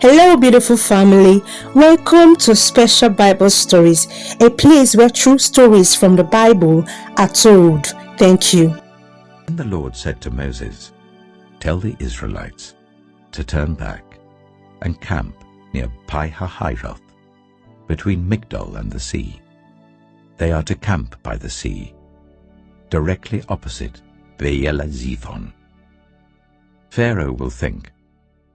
Hello, beautiful family. Welcome to Special Bible Stories, a place where true stories from the Bible are told. Thank you. Then the Lord said to Moses, "Tell the Israelites to turn back and camp near Pi-hahiroth, between Migdol and the sea. They are to camp by the sea, directly opposite Baal-zephon. Pharaoh will think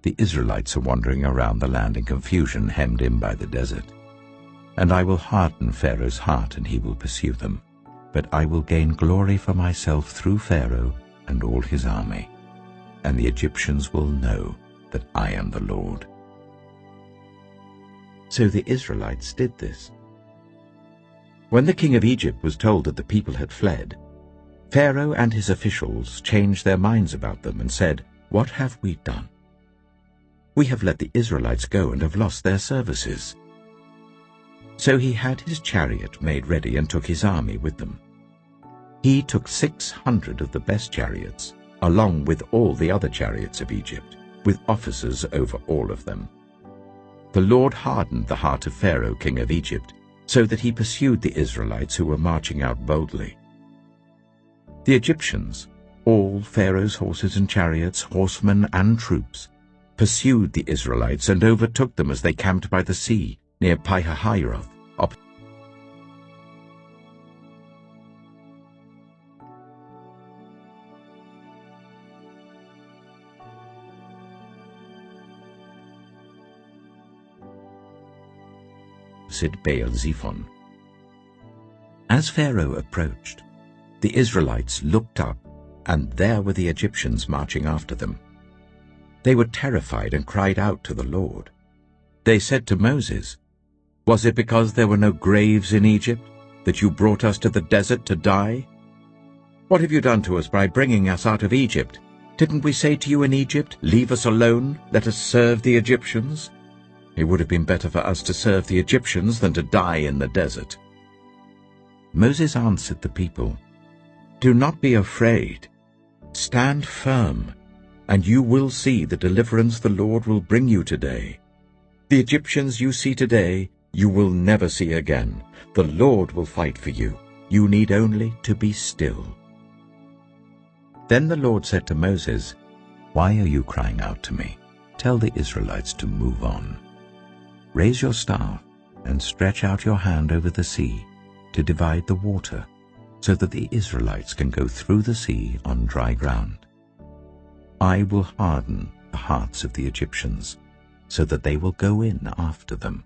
the Israelites are wandering around the land in confusion, hemmed in by the desert. And I will harden Pharaoh's heart, and he will pursue them. But I will gain glory for myself through Pharaoh and all his army, and the Egyptians will know that I am the Lord." So the Israelites did this. When the king of Egypt was told that the people had fled, Pharaoh and his officials changed their minds about them and said, "What have we done? We have let the Israelites go and have lost their services." So he had his chariot made ready and took his army with them. He took 600 of the best chariots, along with all the other chariots of Egypt, with officers over all of them. The Lord hardened the heart of Pharaoh, king of Egypt, so that he pursued the Israelites who were marching out boldly. The Egyptians, all Pharaoh's horses and chariots, horsemen and troops, pursued the Israelites and overtook them as they camped by the sea near Pi-hahiroth, opposite Baal-zephon. As Pharaoh approached, the Israelites looked up, and there were the Egyptians marching after them. They were terrified and cried out to the Lord. They said to Moses, "Was it because there were no graves in Egypt that you brought us to the desert to die? What have you done to us by bringing us out of Egypt? Didn't we say to you in Egypt, 'Leave us alone, let us serve the Egyptians'? It would have been better for us to serve the Egyptians than to die in the desert." Moses answered the people, "Do not be afraid. Stand firm, and you will see the deliverance the Lord will bring you today. The Egyptians you see today, you will never see again. The Lord will fight for you. You need only to be still." Then the Lord said to Moses, "Why are you crying out to me? Tell the Israelites to move on. Raise your staff and stretch out your hand over the sea to divide the water, so that the Israelites can go through the sea on dry ground. I will harden the hearts of the Egyptians, so that they will go in after them.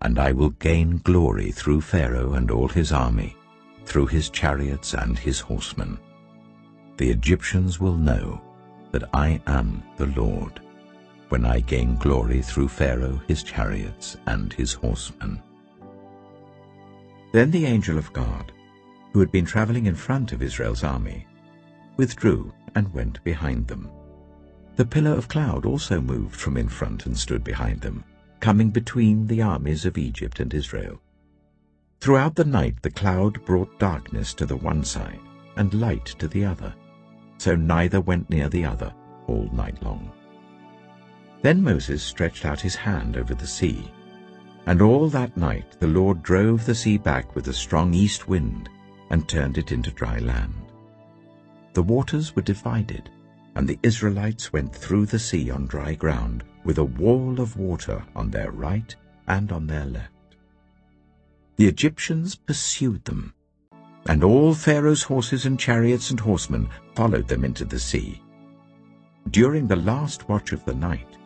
And I will gain glory through Pharaoh and all his army, through his chariots and his horsemen. The Egyptians will know that I am the Lord, when I gain glory through Pharaoh, his chariots, and his horsemen." Then the angel of God, who had been traveling in front of Israel's army, withdrew and went behind them. The pillar of cloud also moved from in front and stood behind them, coming between the armies of Egypt and Israel. Throughout the night the cloud brought darkness to the one side and light to the other, so neither went near the other all night long. Then Moses stretched out his hand over the sea, and all that night the Lord drove the sea back with a strong east wind and turned it into dry land. The waters were divided, and the Israelites went through the sea on dry ground, with a wall of water on their right and on their left. The Egyptians pursued them, and all Pharaoh's horses and chariots and horsemen followed them into the sea. During the last watch of the night,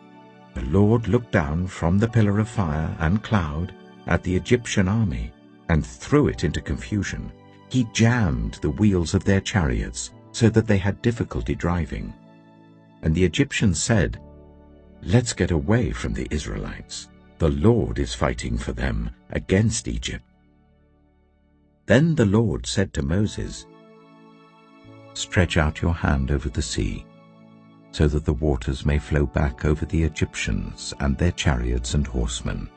the Lord looked down from the pillar of fire and cloud at the Egyptian army and threw it into confusion. He jammed the wheels of their chariots so that they had difficulty driving. And the Egyptians said, "Let's get away from the Israelites. The Lord is fighting for them against Egypt." Then the Lord said to Moses, "Stretch out your hand over the sea, so that the waters may flow back over the Egyptians and their chariots and horsemen."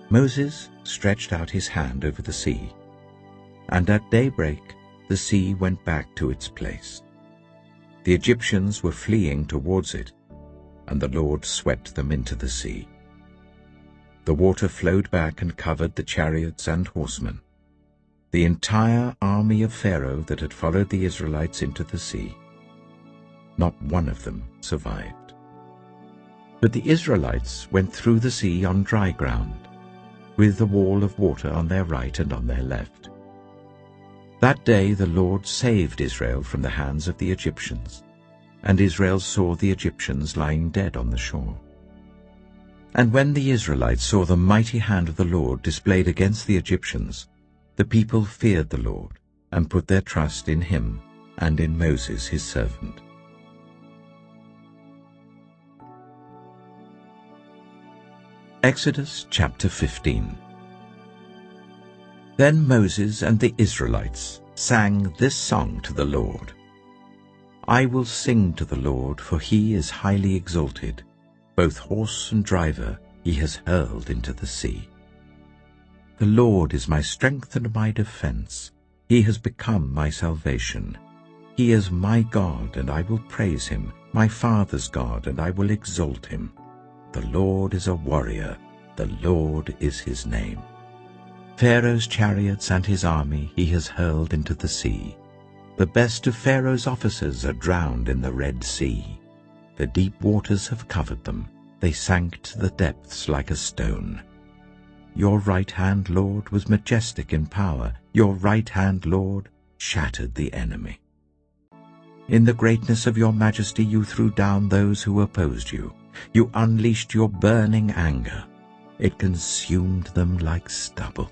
Moses stretched out his hand over the sea, and at daybreak the sea went back to its place. The Egyptians were fleeing towards it, and the Lord swept them into the sea. The water flowed back and covered the chariots and horsemen, the entire army of Pharaoh that had followed the Israelites into the sea. Not one of them survived. But the Israelites went through the sea on dry ground, with the wall of water on their right and on their left. That day the Lord saved Israel from the hands of the Egyptians, and Israel saw the Egyptians lying dead on the shore. And when the Israelites saw the mighty hand of the Lord displayed against the Egyptians, the people feared the Lord and put their trust in him and in Moses his servant. Exodus chapter 15. Then Moses and the Israelites sang this song to the Lord. I will sing to the Lord, for he is highly exalted. Both horse and driver he has hurled into the sea. The Lord is my strength and my defense. He has become my salvation. He is my God, and I will praise him, my father's God, and I will exalt him. The Lord is a warrior. The Lord is his name. Pharaoh's chariots and his army he has hurled into the sea. The best of Pharaoh's officers are drowned in the Red Sea. The deep waters have covered them. They sank to the depths like a stone. Your right hand, Lord, was majestic in power. Your right hand, Lord, shattered the enemy. In the greatness of your majesty you threw down those who opposed you. You unleashed your burning anger. It consumed them like stubble.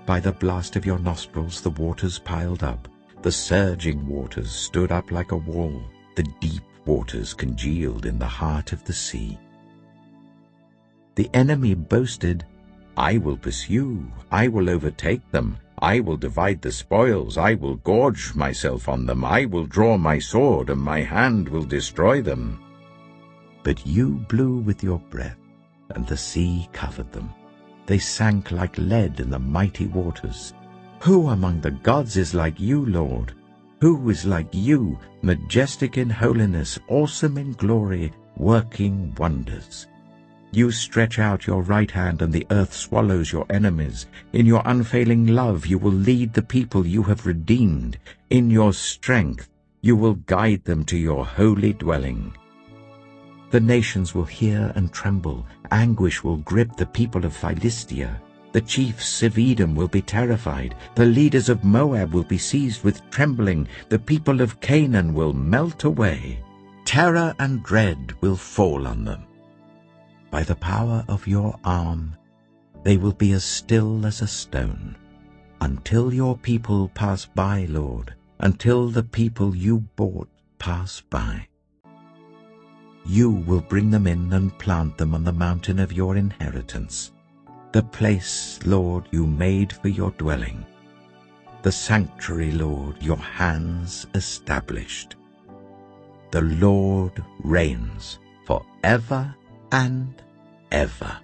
By the blast of your nostrils the waters piled up. The surging waters stood up like a wall. The deep waters congealed in the heart of the sea. The enemy boasted, I will pursue, I will overtake them, I will divide the spoils, I will gorge myself on them, I will draw my sword, and my hand will destroy them. But you blew with your breath, and the sea covered them. They sank like lead in the mighty waters. Who among the gods is like you, Lord? Who is like you, majestic in holiness, awesome in glory, working wonders? You stretch out your right hand, and the earth swallows your enemies. In your unfailing love you will lead the people you have redeemed. In your strength you will guide them to your holy dwelling. The nations will hear and tremble. Anguish will grip the people of Philistia. The chiefs of Edom will be terrified. The leaders of Moab will be seized with trembling. The people of Canaan will melt away. Terror and dread will fall on them. By the power of your arm, they will be as still as a stone, until your people pass by, Lord, until the people you bought pass by. You will bring them in and plant them on the mountain of your inheritance, the place, Lord, you made for your dwelling, the sanctuary, Lord, your hands established. The Lord reigns forever and ever.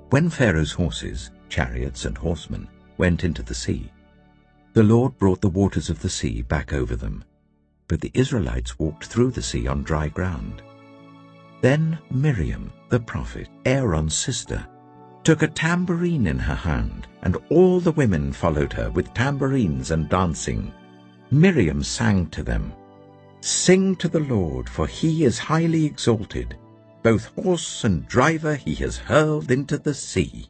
When Pharaoh's horses, chariots, and horsemen went into the sea, the Lord brought the waters of the sea back over them, but the Israelites walked through the sea on dry ground. Then Miriam, the prophet, Aaron's sister, took a tambourine in her hand, and all the women followed her with tambourines and dancing. Miriam sang to them, Sing to the Lord, for he is highly exalted. Both horse and driver he has hurled into the sea.